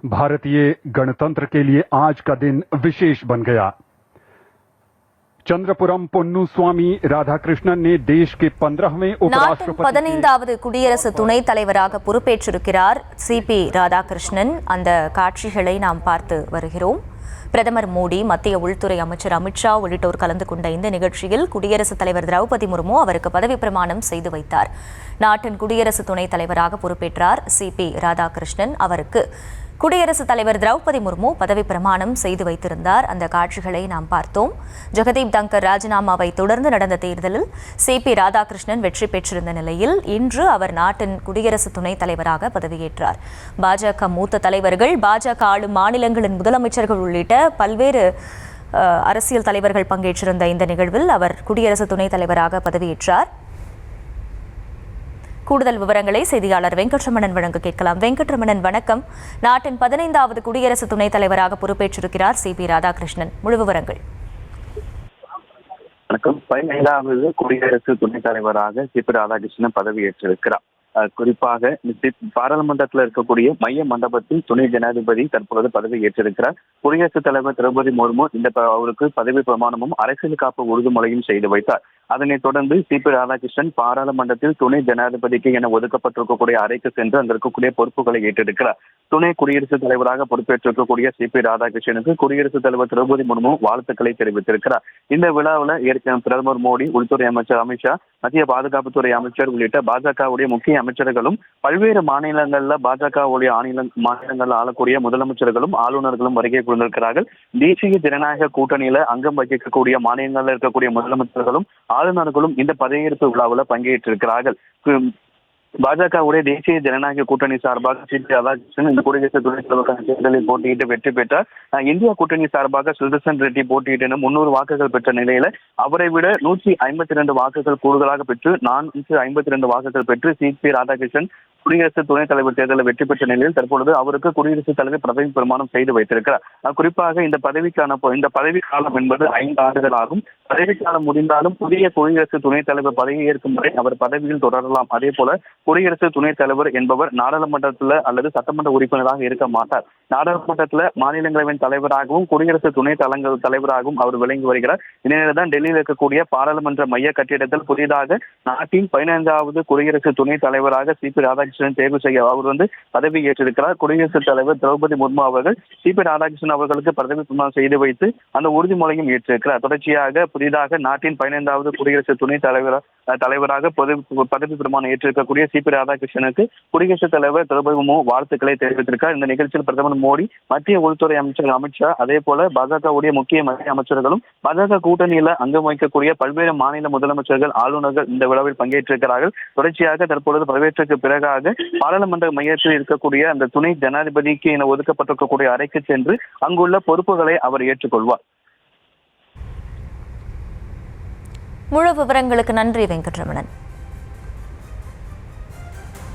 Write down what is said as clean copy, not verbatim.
भारतीय गणतंत्र के लिए आज का दिन विशेष बन गया। चंद्रपुरम பொன்னுசாமி ராதாகிருஷ்ணன் ने देश के 15वें उपराष्ट्रपति 15வது குடியரசு துணைத் தலைவராக பொறுப்பேற்றிருக்கிறார் சிபி ராதாகிருஷ்ணன். அந்த காட்சிகளை நாம் பார்த்து வருகிறோம். பிரதமர் மோடி, மத்திய உள்துறை அமைச்சர் அமித்ஷா உள்ளிட்டோர் கலந்து கொண்ட இந்த நிகழ்ச்சியில் குடியரசுத் தலைவர் திரௌபதி முர்மு அவருக்கு பதவி பிரமாணம் செய்து வைத்தார். நாட்டின் குடியரசு துணைத் தலைவராக பொறுப்பேற்றார் சிபி ராதாகிருஷ்ணன். அவருக்கு குடியரசுத் தலைவர் திரௌபதி முர்மு பதவி பிரமாணம் செய்து வைத்திருந்தார். அந்த காட்சிகளை நாம் பார்த்தோம். ஜெகதீப் தங்கர் ராஜினாமாவை தொடர்ந்து நடந்த தேர்தலில் சிபி ராதாகிருஷ்ணன் வெற்றி பெற்றிருந்த நிலையில் இன்று அவர் நாட்டின் குடியரசு துணைத் தலைவராக பதவியேற்றார். பாஜக மூத்த தலைவர்கள், பாஜக ஆளும் மாநிலங்களின் முதலமைச்சர்கள் உள்ளிட்ட பல்வேறு அரசியல் தலைவர்கள் பங்கேற்றிருந்த இந்த நிகழ்வில் அவர் குடியரசு துணைத் தலைவராக பதவியேற்றார். கூடுதல் விவரங்களை செய்தியாளர் வெங்கட்ரமணன் வழங்க கேட்கலாம். வெங்கட்ரமணன், வணக்கம். நாட்டின் 15வது குடியரசு துணைத் தலைவராக பொறுப்பேற்றிருக்கிறார் சிபி ராதாகிருஷ்ணன். முழு விவரங்கள். வணக்கம். 15வது குடியரசு துணைத் தலைவராக சிபி ராதாகிருஷ்ணன் பதவியேற்றிருக்கிறார். குறிப்பாக பாராளுமன்றத்தில் இருக்கக்கூடிய மைய மண்டபத்தில் துணை ஜனாதிபதி தற்பொழுது பதவி ஏற்றிருக்கிறார். குடியரசுத் தலைவர் திரௌபதி முர்மு அவருக்கு பதவி பிரமாணமும் அரசியல் காப்பு உறுதிமொழியும் செய்து வைத்தார். அதனைத் தொடர்ந்து சிபி ராதாகிருஷ்ணன் பாராளுமன்றத்தில் துணை ஜனாதிபதிக்கு என ஒதுக்கப்பட்டிருக்கக்கூடிய அறைக்கு சென்று அங்கு இருக்கக்கூடிய பொறுப்புகளை ஏற்றிருக்கிறார். துணை குடியரசுத் தலைவராக பொறுப்பேற்றிருக்கக்கூடிய சிபி ராதாகிருஷ்ணனுக்கு குடியரசுத் தலைவர் திரௌபதி முர்மு வாழ்த்துக்களை தெரிவித்திருக்கிறார். இந்த விழாவில் ஏற்கனவே பிரதமர் மோடி, உள்துறை அமைச்சர் அமித்ஷா, மத்திய பாதுகாப்புத்துறை அமைச்சர் உள்ளிட்ட பாஜகவுடைய முக்கிய அமைச்சர்களும், பல்வேறு மாநிலங்கள்ல பாஜகவுடைய மாநிலங்கள் ஆளக்கூடிய முதலமைச்சர்களும் ஆளுநர்களும் வருகை புரிந்திருக்கிறார்கள். தேசிய ஜனநாயக கூட்டணியில அங்கம் வகிக்கக்கூடிய மாநிலங்களில் இருக்கக்கூடிய முதலமைச்சர்களும் ஆளுநர்களும் இந்த பதவியேற்பு விழாவில் பங்கேற்றிருக்கிறார்கள். பாஜகவுடைய தேசிய ஜனநாயக கூட்டணி சார்பாக சிபி ராதாகிருஷ்ணன் இந்த குடியரசு துணைத் தலைவருக்கான தேர்தலில் போட்டியிட்டு வெற்றி பெற்றார். இந்தியா கூட்டணி சார்பாக சுதர்சன் ரெட்டி போட்டியிட்டு 300 வாக்குகள் பெற்ற நிலையில அவரை விட 152 வாக்குகள் கூடுதலாக பெற்று 452 வாக்குகள் பெற்று சிபி ராதாகிருஷ்ணன் குடியரசு துணைத் தலைவர் தேர்தலில் வெற்றி பெற்ற நிலையில் தற்பொழுது அவருக்கு குடியரசுத் தலைவர் பதவி பிரமாணம் செய்து வைத்திருக்கிறார். குறிப்பாக இந்த பதவி காலம் என்பது 5 ஆண்டுகள் ஆகும். பதவிக்காலம் முடிந்தாலும் புதிய குடியரசு துணைத் தலைவர் பதவி ஏற்கும் வரை அவர் பதவியில் தொடரலாம். அதே போல குடியரசு துணைத் தலைவர் என்பவர் நாடாளுமன்றத்தில் அல்லது சட்டமன்ற உறுப்பினராக இருக்க மாட்டார். நாடாளுமன்றத்தில் மாநிலங்களவையின் தலைவராகவும் குடியரசு துணைத் தலைவராகவும் அவர் விளங்கி வருகிறார். இந்நிலையில்தான் டெல்லியில் இருக்கக்கூடிய பாராளுமன்ற மைய கட்டிடத்தில் புதிதாக நாட்டின் 15வது குடியரசு துணைத் தலைவராக சிபி ராதாகிருஷ்ணன் தேர்வு செய்ய அவர் பதவி ஏற்றிருக்கிறார். குடியரசுத் தலைவர் திரௌபதி முர்மு அவர்கள் சிபி ராதாகிருஷ்ணன் அவர்களுக்கு பதவி பிரமாணம் செய்து வைத்து அந்த உறுதிமொழியும் ஏற்றிருக்கிறார். தொடர்ச்சியாக புதிதாக நாட்டின் 15வது குடியரசு துணைத் தலைவராக பதவி பிரமாணம் ஏற்றிருக்கக்கூடிய சிபி ராதாகிருஷ்ணனுக்கு குடியரசுத் தலைவர் திரௌபதி முர்மு வாழ்த்துக்களை தெரிவித்திருக்கிறார். இந்த நிகழ்ச்சியில் பிரதமர் மோடி, மத்திய உள்துறை அமைச்சர் அமித்ஷா, அதே போல பாஜகவுடைய முக்கிய மத்திய அமைச்சர்களும் பாஜக கூட்டணியில அங்கம் வகிக்கக்கூடிய பல்வேறு மாநில முதலமைச்சர்கள், ஆளுநர்கள் இந்த விழாவில் பங்கேற்றிருக்கிறார்கள். தொடர்ச்சியாக தற்பொழுது பதவியேற்றக்கு பிறகாக பாராளுமன்ற மையத்தில் இருக்கக்கூடிய அந்த துணை ஜனாதிபதிக்கு என ஒதுக்கப்பட்டிருக்கக்கூடிய அறைக்கு சென்று அங்குள்ள பொறுப்புகளை அவர் ஏற்றுக்கொள்வார். முழு விவரங்களுக்கு நன்றி வெங்கட்ரமணன்.